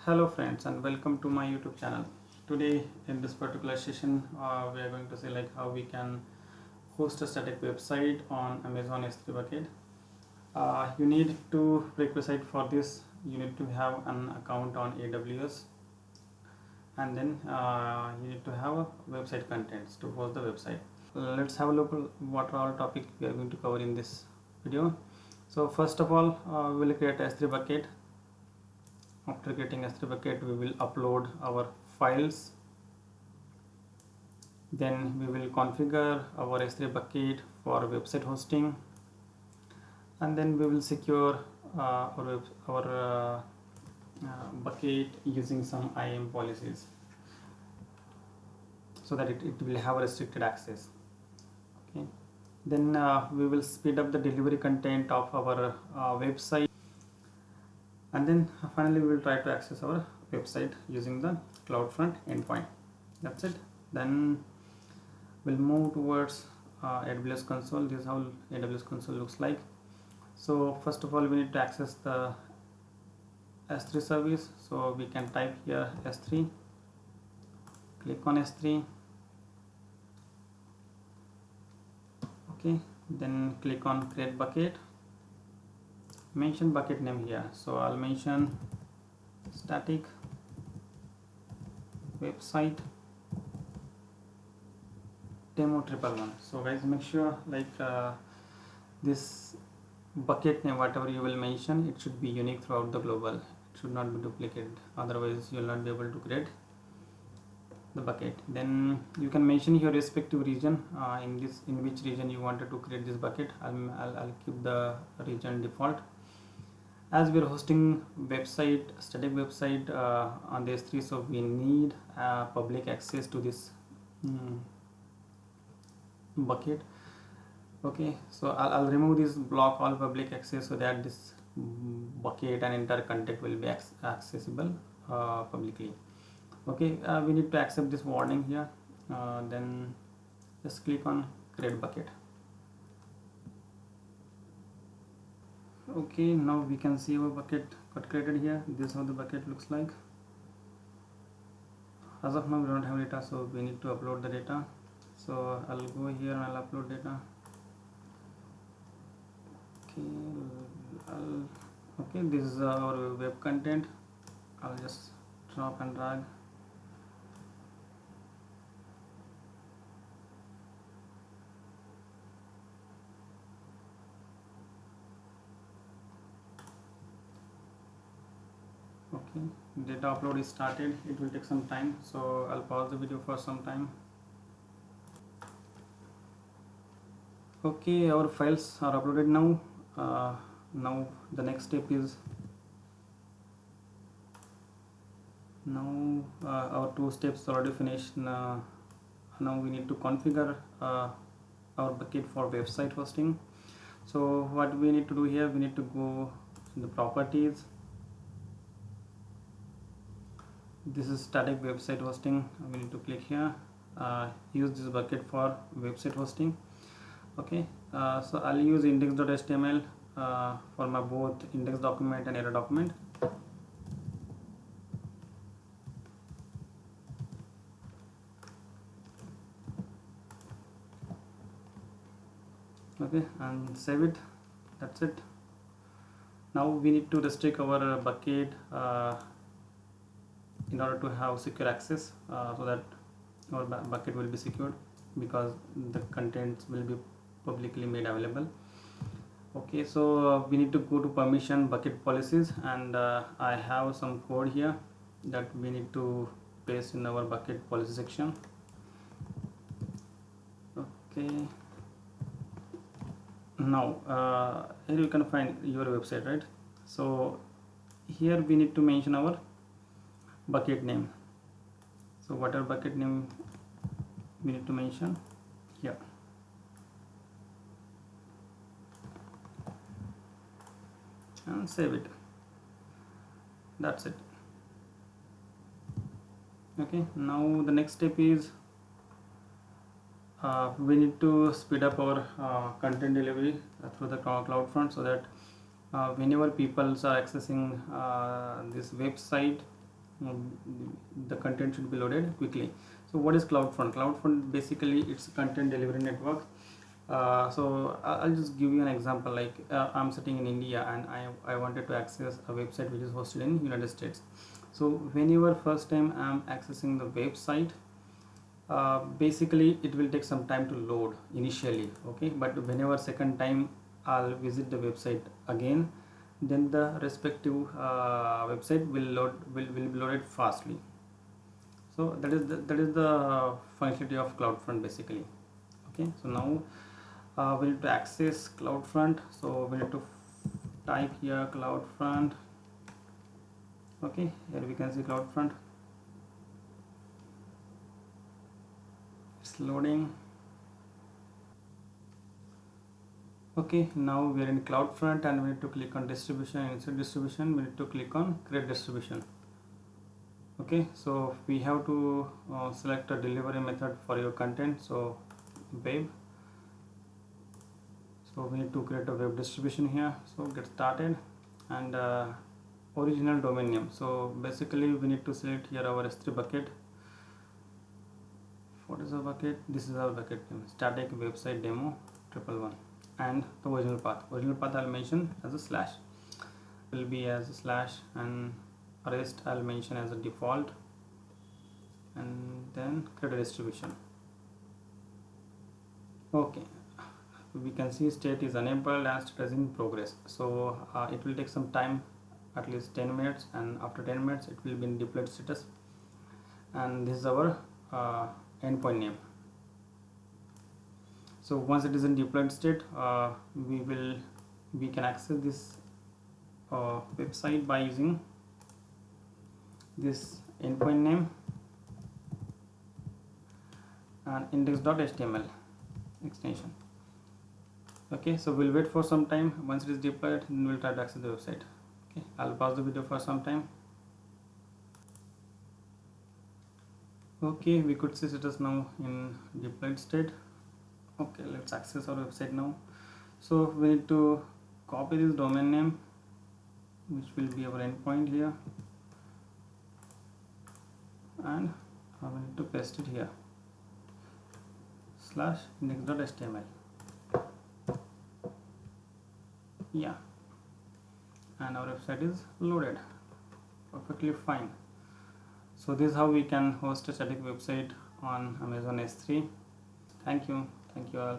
Hello friends and welcome to my YouTube channel. Today in this particular session we are going to see like how we can host a static website on Amazon S3 bucket. You need to prerequisite for this. You need to have an account on AWS, and then you need to have website contents to host the website. Let's have a look at what are all topics we are going to cover in this video. So first of all, we will create S3 bucket. After getting S3 bucket, we will upload our files. Then we will configure our S3 bucket for website hosting, and then we will secure our bucket using some IAM policies so that it will have restricted access. Okay. Then we will speed up the delivery content of our website, and then finally we will try to access our website using the CloudFront endpoint. That's it. Then we'll move towards AWS console. This is how AWS console looks like. So first of all, we need to access the S3 service. So we can type here S3, click on S3. Okay, then click on create bucket. Mention bucket name here. So I'll mention static website demo 111. So guys, make sure like this bucket name, whatever you will mention, it should be unique throughout the global. It should not be duplicated, otherwise you will not be able to create the bucket. Then you can mention your respective region, in which region you wanted to create this bucket. I'll keep the region default. As we are hosting static website on the S3, so we need public access to this bucket. Okay, so I'll remove this block all public access so that this bucket and entire content will be accessible publicly. Okay, we need to accept this warning here. Then just click on create bucket. Okay, now we can see our bucket got created here. This is how the bucket looks like. As of now we don't have data, so we need to upload the data. So I'll go here and I'll upload data. Okay, this is our web content. I'll just drop and drag. Okay, data upload is started. It will take some time, so I'll pause the video for some time. Okay, our files are uploaded now. Now the next step is our two steps already finished. Now we need to configure our bucket for website hosting. So what we need to do here, we need to go in the properties. This is static website hosting. We need to click here. Use this bucket for website hosting. Okay, so I'll use index.html for my both index document and error document. Okay, and save it. That's it. Now we need to restrict our bucket in order to have secure access, so that our bucket will be secured, because the contents will be publicly made available. Okay, so we need to go to permission bucket policies, and I have some code here that we need to paste in our bucket policy section. Okay, now here you can find your website, right? So here we need to mention our bucket name. So whatever bucket name we need to mention here. And save it. That's it. Okay, now the next step is we need to speed up our content delivery through the CloudFront, so that whenever people are accessing this website, the content should be loaded quickly. So what is CloudFront? CloudFront basically it's a content delivery network. So I'll just give you an example. Like I'm sitting in India and I wanted to access a website which is hosted in United States. So whenever first time I'm accessing the website, basically it will take some time to load initially, okay, but whenever second time I'll visit the website again, then the respective website will be loaded fastly. So that is the functionality of CloudFront basically. Okay, so now we need to access CloudFront, so we need to type here CloudFront. Okay, here we can see CloudFront, it's loading. Okay, now we are in CloudFront and we need to click on distribution, and inside distribution we need to click on create distribution. Okay, so we have to select a delivery method for your content, so web. So we need to create a web distribution here, so get started. And original domain name, so basically we need to select here our S3 bucket. What is our bucket? This is our bucket name, static website demo 111. And the original path I'll mention as a slash, will be as a slash, and rest I'll mention as a default, and then create a distribution. Okay, we can see state is enabled and state is in progress. So it will take some time, at least 10 minutes, and after 10 minutes it will be in deployed status. And this is our endpoint name. So once it is in deployed state, we can access this website by using this endpoint name and index.html extension. Okay, so we'll wait for some time. Once it is deployed, then we'll try to access the website. Okay, I'll pause the video for some time. Okay, we could see it is now in deployed state. Okay, let's access our website now. So we need to copy this domain name, which will be our endpoint here, and we need to paste it here, slash index.html. Yeah, and our website is loaded perfectly fine. So this is how we can host a static website on Amazon S3. Thank you all.